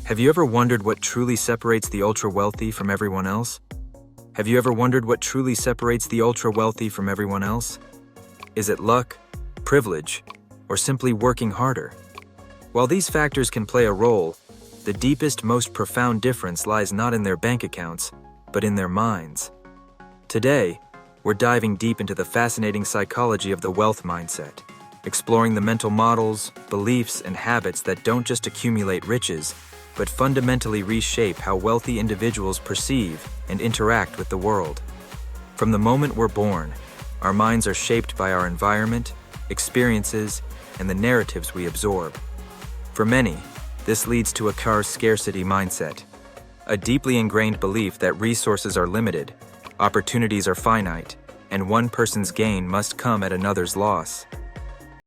Have you ever wondered what truly separates the ultra-wealthy from everyone else? Have you ever wondered what truly separates the ultra-wealthy from everyone else? Is it luck, privilege, or simply working harder? While these factors can play a role, the deepest, most profound difference lies not in their bank accounts, but in their minds. Today, we're diving deep into the fascinating psychology of the wealth mindset, exploring the mental models, beliefs, and habits that don't just accumulate riches, but fundamentally reshape how wealthy individuals perceive and interact with the world. From the moment we're born, our minds are shaped by our environment, experiences, and the narratives we absorb. For many, this leads to a scarcity mindset, a deeply ingrained belief that resources are limited, opportunities are finite, and one person's gain must come at another's loss.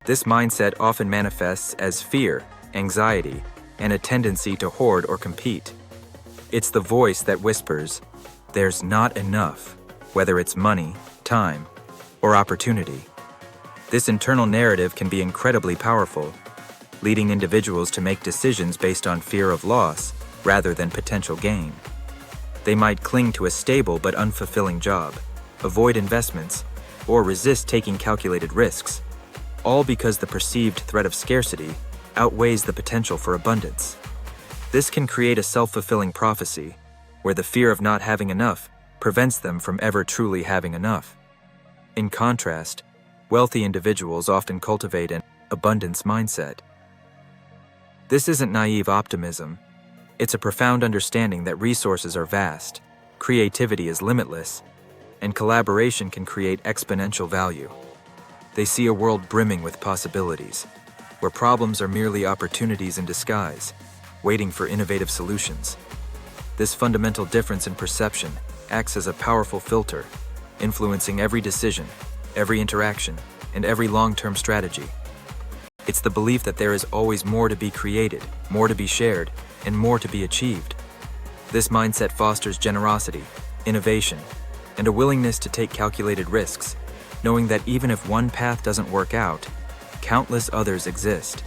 This mindset often manifests as fear, anxiety, and a tendency to hoard or compete. It's the voice that whispers, "There's not enough," whether it's money, time, or opportunity. This internal narrative can be incredibly powerful, leading individuals to make decisions based on fear of loss rather than potential gain. They might cling to a stable but unfulfilling job, avoid investments, or resist taking calculated risks, all because the perceived threat of scarcity outweighs the potential for abundance. This can create a self-fulfilling prophecy, where the fear of not having enough prevents them from ever truly having enough. In contrast, wealthy individuals often cultivate an abundance mindset. This isn't naive optimism. It's a profound understanding that resources are vast, creativity is limitless, and collaboration can create exponential value. They see a world brimming with possibilities, where problems are merely opportunities in disguise, waiting for innovative solutions. This fundamental difference in perception acts as a powerful filter, influencing every decision, every interaction, and every long-term strategy. It's the belief that there is always more to be created, more to be shared, and more to be achieved. This mindset fosters generosity, innovation, and a willingness to take calculated risks, knowing that even if one path doesn't work out, countless others exist.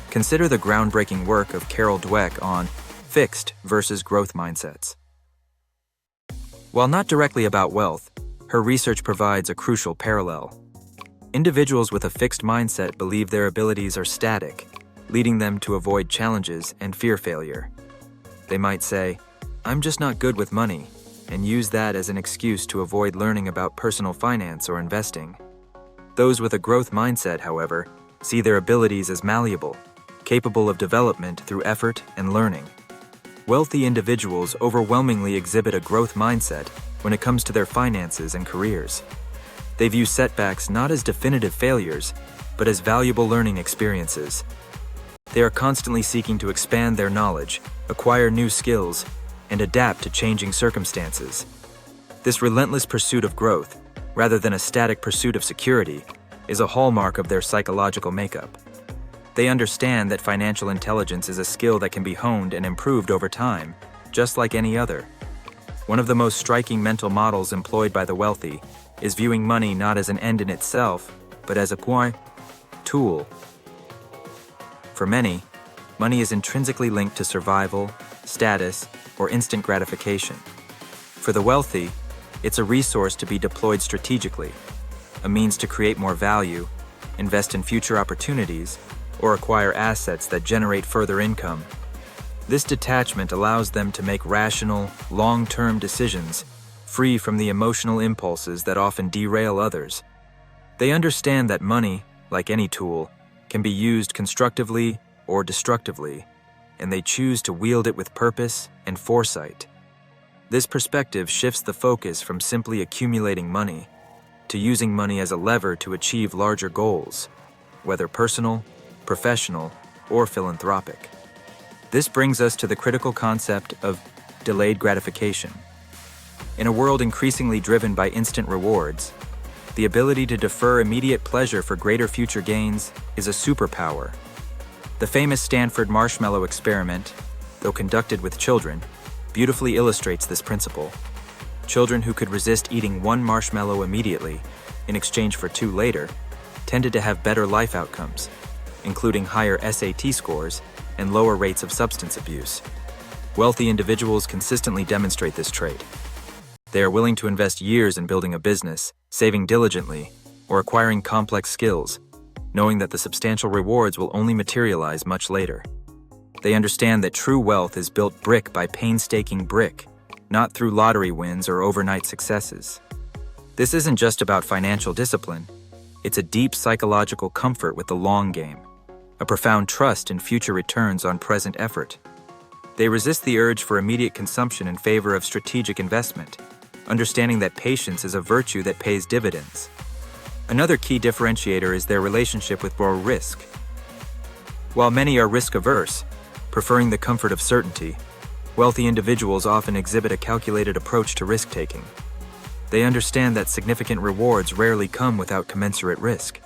Consider the groundbreaking work of Carol Dweck on fixed versus growth mindsets. While not directly about wealth, her research provides a crucial parallel. Individuals with a fixed mindset believe their abilities are static, leading them to avoid challenges and fear failure. They might say, "I'm just not good with money," and use that as an excuse to avoid learning about personal finance or investing. Those with a growth mindset, however, see their abilities as malleable, capable of development through effort and learning. Wealthy individuals overwhelmingly exhibit a growth mindset when it comes to their finances and careers. They view setbacks not as definitive failures, but as valuable learning experiences. They are constantly seeking to expand their knowledge, acquire new skills, and adapt to changing circumstances. This relentless pursuit of growth, rather than a static pursuit of security, is a hallmark of their psychological makeup. They understand that financial intelligence is a skill that can be honed and improved over time, just like any other. One of the most striking mental models employed by the wealthy is viewing money not as an end in itself, but as a tool. For many, money is intrinsically linked to survival, status, or instant gratification. For the wealthy, it's a resource to be deployed strategically, a means to create more value, invest in future opportunities, or acquire assets that generate further income. This detachment allows them to make rational, long-term decisions, free from the emotional impulses that often derail others. They understand that money, like any tool, can be used constructively or destructively, and they choose to wield it with purpose and foresight. This perspective shifts the focus from simply accumulating money to using money as a lever to achieve larger goals, whether personal, professional, or philanthropic. This brings us to the critical concept of delayed gratification. In a world increasingly driven by instant rewards, the ability to defer immediate pleasure for greater future gains is a superpower. The famous Stanford marshmallow experiment, though conducted with children, beautifully illustrates this principle. Children who could resist eating one marshmallow immediately, in exchange for two later, tended to have better life outcomes, including higher SAT scores and lower rates of substance abuse. Wealthy individuals consistently demonstrate this trait. They are willing to invest years in building a business, saving diligently, or acquiring complex skills, knowing that the substantial rewards will only materialize much later. They understand that true wealth is built brick by painstaking brick, not through lottery wins or overnight successes. This isn't just about financial discipline. It's a deep psychological comfort with the long game, a profound trust in future returns on present effort. They resist the urge for immediate consumption in favor of strategic investment, understanding that patience is a virtue that pays dividends. Another key differentiator is their relationship with moral risk. While many are risk-averse, preferring the comfort of certainty, wealthy individuals often exhibit a calculated approach to risk-taking. They understand that significant rewards rarely come without commensurate risk.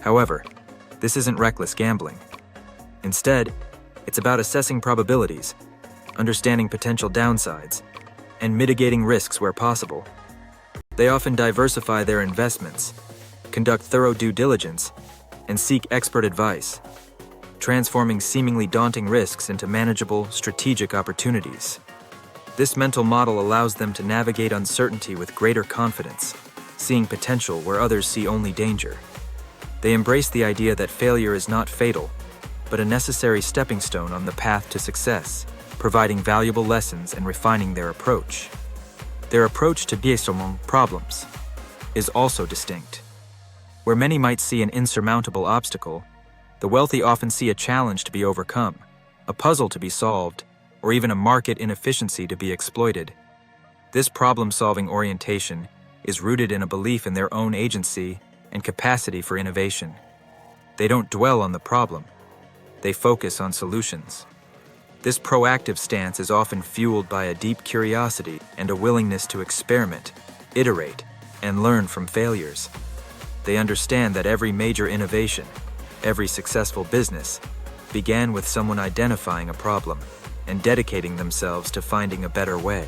However, this isn't reckless gambling. Instead, it's about assessing probabilities, understanding potential downsides, and mitigating risks where possible. They often diversify their investments, conduct thorough due diligence, and seek expert advice, transforming seemingly daunting risks into manageable, strategic opportunities. This mental model allows them to navigate uncertainty with greater confidence, seeing potential where others see only danger. They embrace the idea that failure is not fatal, but a necessary stepping stone on the path to success, providing valuable lessons and refining their approach. Their approach to solving problems is also distinct. Where many might see an insurmountable obstacle, the wealthy often see a challenge to be overcome, a puzzle to be solved, or even a market inefficiency to be exploited. This problem-solving orientation is rooted in a belief in their own agency and capacity for innovation. They don't dwell on the problem. They focus on solutions. This proactive stance is often fueled by a deep curiosity and a willingness to experiment, iterate, and learn from failures. They understand that every major innovation, every successful business, began with someone identifying a problem and dedicating themselves to finding a better way.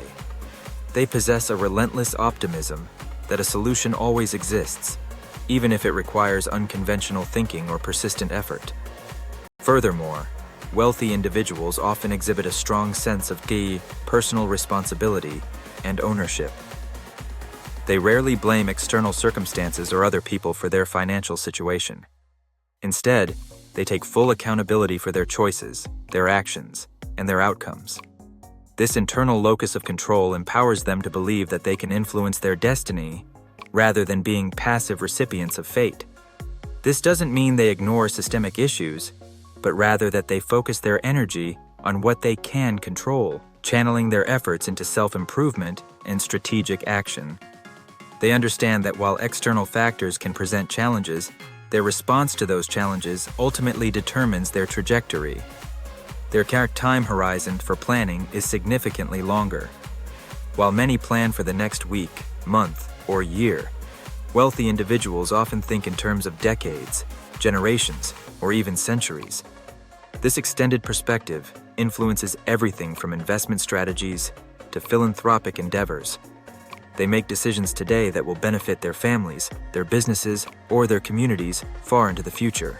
They possess a relentless optimism that a solution always exists, even if it requires unconventional thinking or persistent effort. Furthermore, wealthy individuals often exhibit a strong sense of personal responsibility and ownership. They rarely blame external circumstances or other people for their financial situation. Instead, they take full accountability for their choices, their actions, and their outcomes. This internal locus of control empowers them to believe that they can influence their destiny rather than being passive recipients of fate. This doesn't mean they ignore systemic issues, but rather that they focus their energy on what they can control, channeling their efforts into self-improvement and strategic action. They understand that while external factors can present challenges, their response to those challenges ultimately determines their trajectory. Their time horizon for planning is significantly longer. While many plan for the next week, month, or year, wealthy individuals often think in terms of decades, generations, or even centuries. This extended perspective influences everything from investment strategies to philanthropic endeavors. They make decisions today that will benefit their families, their businesses, or their communities far into the future.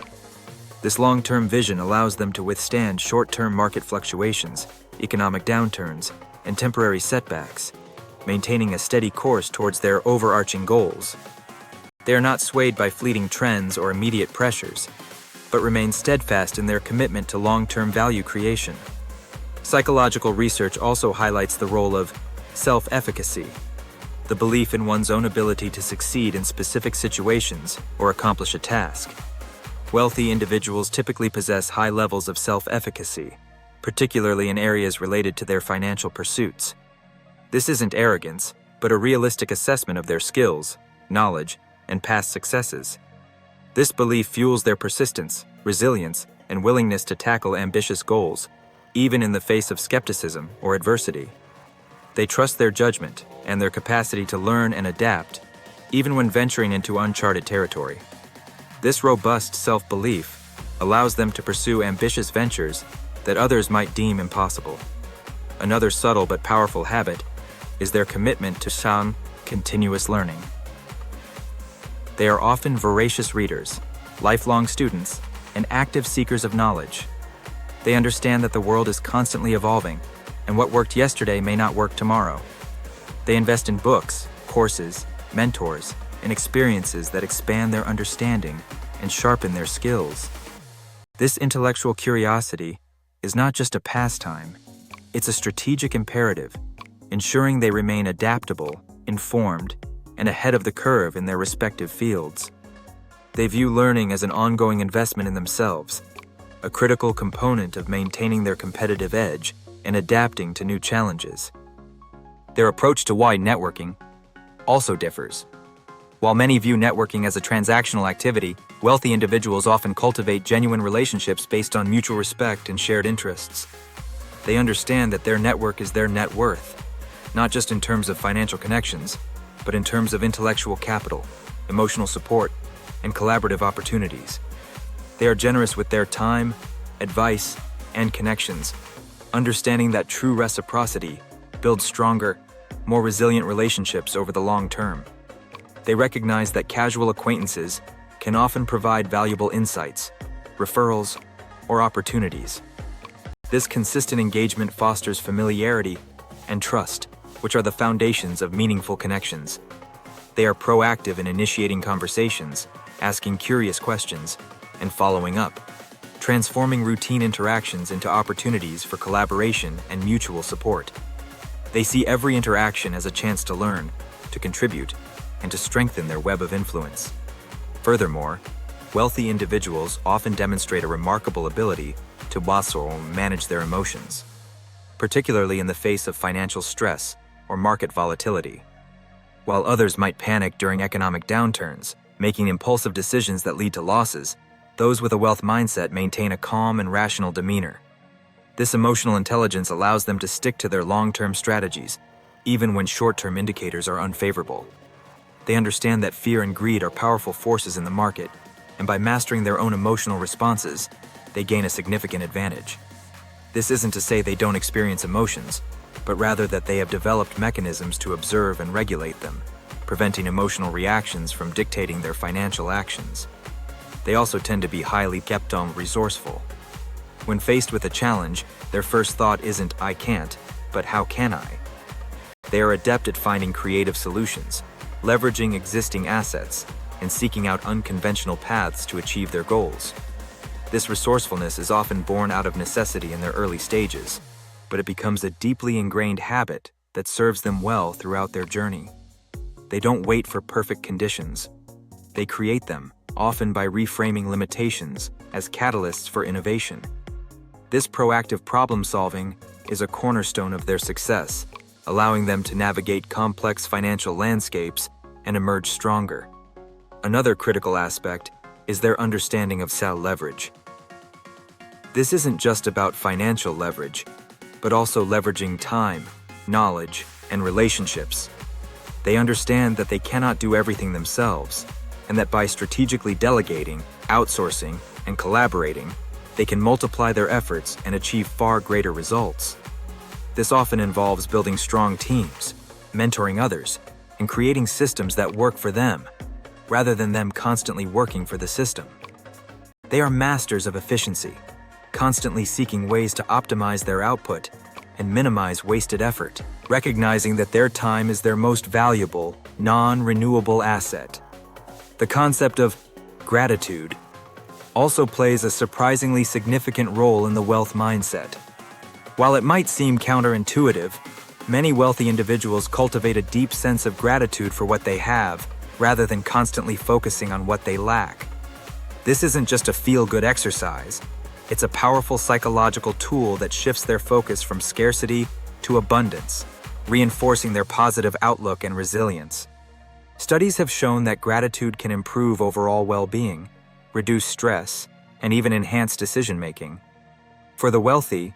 This long-term vision allows them to withstand short-term market fluctuations, economic downturns, and temporary setbacks, maintaining a steady course towards their overarching goals. They are not swayed by fleeting trends or immediate pressures, but remain steadfast in their commitment to long-term value creation. Psychological research also highlights the role of self-efficacy, the belief in one's own ability to succeed in specific situations or accomplish a task. Wealthy individuals typically possess high levels of self-efficacy, particularly in areas related to their financial pursuits. This isn't arrogance, but a realistic assessment of their skills, knowledge, and past successes. This belief fuels their persistence, resilience, and willingness to tackle ambitious goals, even in the face of skepticism or adversity. They trust their judgment and their capacity to learn and adapt, even when venturing into uncharted territory. This robust self-belief allows them to pursue ambitious ventures that others might deem impossible. Another subtle but powerful habit is their commitment to continuous learning. They are often voracious readers, lifelong students, and active seekers of knowledge. They understand that the world is constantly evolving, and what worked yesterday may not work tomorrow. They invest in books, courses, mentors, and experiences that expand their understanding and sharpen their skills. This intellectual curiosity is not just a pastime, it's a strategic imperative, ensuring they remain adaptable, informed, and ahead of the curve in their respective fields. They view learning as an ongoing investment in themselves, a critical component of maintaining their competitive edge and adapting to new challenges. Their approach to wide networking also differs. While many view networking as a transactional activity, wealthy individuals often cultivate genuine relationships based on mutual respect and shared interests. They understand that their network is their net worth, not just in terms of financial connections, but in terms of intellectual capital, emotional support, and collaborative opportunities. They are generous with their time, advice, and connections, understanding that true reciprocity builds stronger, more resilient relationships over the long term. They recognize that casual acquaintances can often provide valuable insights, referrals, or opportunities. This consistent engagement fosters familiarity and trust, which are the foundations of meaningful connections. They are proactive in initiating conversations, asking curious questions, and following up, transforming routine interactions into opportunities for collaboration and mutual support. They see every interaction as a chance to learn, to contribute, and to strengthen their web of influence. Furthermore, wealthy individuals often demonstrate a remarkable ability to manage their emotions, particularly in the face of financial stress or market volatility. While others might panic during economic downturns, making impulsive decisions that lead to losses, those with a wealth mindset maintain a calm and rational demeanor. This emotional intelligence allows them to stick to their long-term strategies, even when short-term indicators are unfavorable. They understand that fear and greed are powerful forces in the market, and by mastering their own emotional responses, they gain a significant advantage. This isn't to say they don't experience emotions, but rather that they have developed mechanisms to observe and regulate them, preventing emotional reactions from dictating their financial actions. They also tend to be highly resourceful. When faced with a challenge, their first thought isn't "I can't," but "how can I?" They are adept at finding creative solutions, leveraging existing assets, and seeking out unconventional paths to achieve their goals. This resourcefulness is often born out of necessity in their early stages, but it becomes a deeply ingrained habit that serves them well throughout their journey. They don't wait for perfect conditions. They create them, often by reframing limitations as catalysts for innovation. This proactive problem-solving is a cornerstone of their success, allowing them to navigate complex financial landscapes and emerge stronger. Another critical aspect is their understanding of leverage. This isn't just about financial leverage, but also leveraging time, knowledge, and relationships. They understand that they cannot do everything themselves, and that by strategically delegating, outsourcing, and collaborating, they can multiply their efforts and achieve far greater results. This often involves building strong teams, mentoring others, and creating systems that work for them, rather than them constantly working for the system. They are masters of efficiency, constantly seeking ways to optimize their output and minimize wasted effort, recognizing that their time is their most valuable, non-renewable asset. The concept of gratitude also plays a surprisingly significant role in the wealth mindset. While it might seem counterintuitive, many wealthy individuals cultivate a deep sense of gratitude for what they have, rather than constantly focusing on what they lack. This isn't just a feel-good exercise. It's a powerful psychological tool that shifts their focus from scarcity to abundance, reinforcing their positive outlook and resilience. Studies have shown that gratitude can improve overall well-being, reduce stress, and even enhance decision-making. For the wealthy,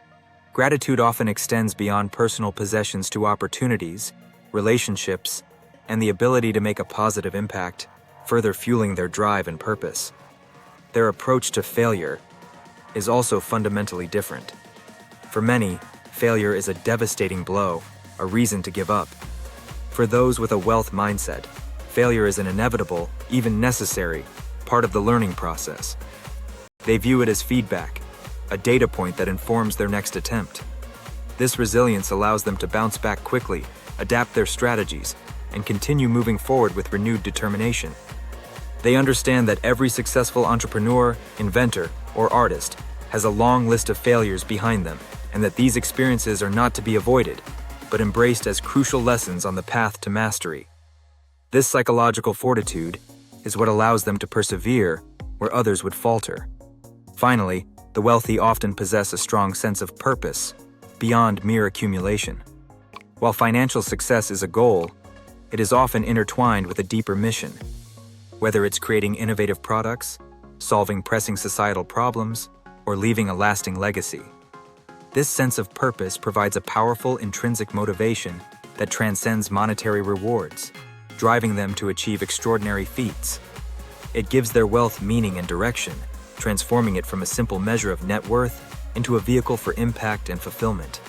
gratitude often extends beyond personal possessions to opportunities, relationships, and the ability to make a positive impact, further fueling their drive and purpose. Their approach to failure is also fundamentally different. For many, failure is a devastating blow, a reason to give up. For those with a wealth mindset, failure is an inevitable, even necessary, part of the learning process. They view it as feedback, a data point that informs their next attempt. This resilience allows them to bounce back quickly, adapt their strategies, and continue moving forward with renewed determination. They understand that every successful entrepreneur, inventor, or artist has a long list of failures behind them, and that these experiences are not to be avoided, but embraced as crucial lessons on the path to mastery. This psychological fortitude is what allows them to persevere where others would falter. Finally, the wealthy often possess a strong sense of purpose beyond mere accumulation. While financial success is a goal, it is often intertwined with a deeper mission. Whether it's creating innovative products, solving pressing societal problems, or leaving a lasting legacy. This sense of purpose provides a powerful intrinsic motivation that transcends monetary rewards, driving them to achieve extraordinary feats. It gives their wealth meaning and direction, transforming it from a simple measure of net worth into a vehicle for impact and fulfillment.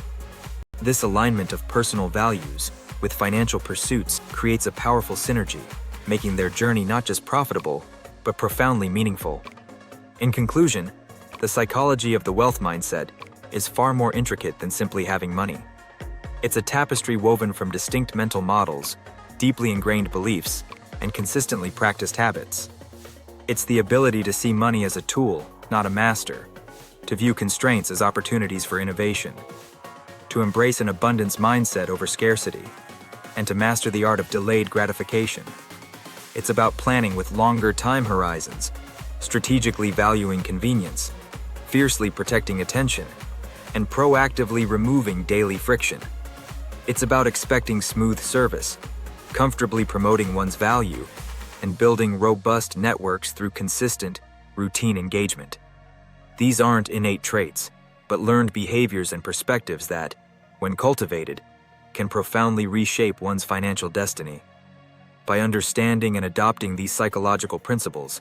This alignment of personal values with financial pursuits creates a powerful synergy, making their journey not just profitable, but profoundly meaningful. In conclusion, the psychology of the wealth mindset is far more intricate than simply having money. It's a tapestry woven from distinct mental models, deeply ingrained beliefs, and consistently practiced habits. It's the ability to see money as a tool, not a master, to view constraints as opportunities for innovation, to embrace an abundance mindset over scarcity, and to master the art of delayed gratification. It's about planning with longer time horizons, strategically valuing convenience, fiercely protecting attention, and proactively removing daily friction. It's about expecting smooth service, comfortably promoting one's value, and building robust networks through consistent, routine engagement. These aren't innate traits, but learned behaviors and perspectives that, when cultivated, can profoundly reshape one's financial destiny. By understanding and adopting these psychological principles,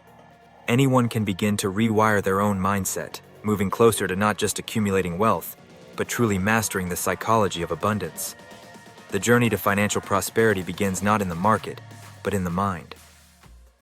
anyone can begin to rewire their own mindset, moving closer to not just accumulating wealth, but truly mastering the psychology of abundance. The journey to financial prosperity begins not in the market, but in the mind.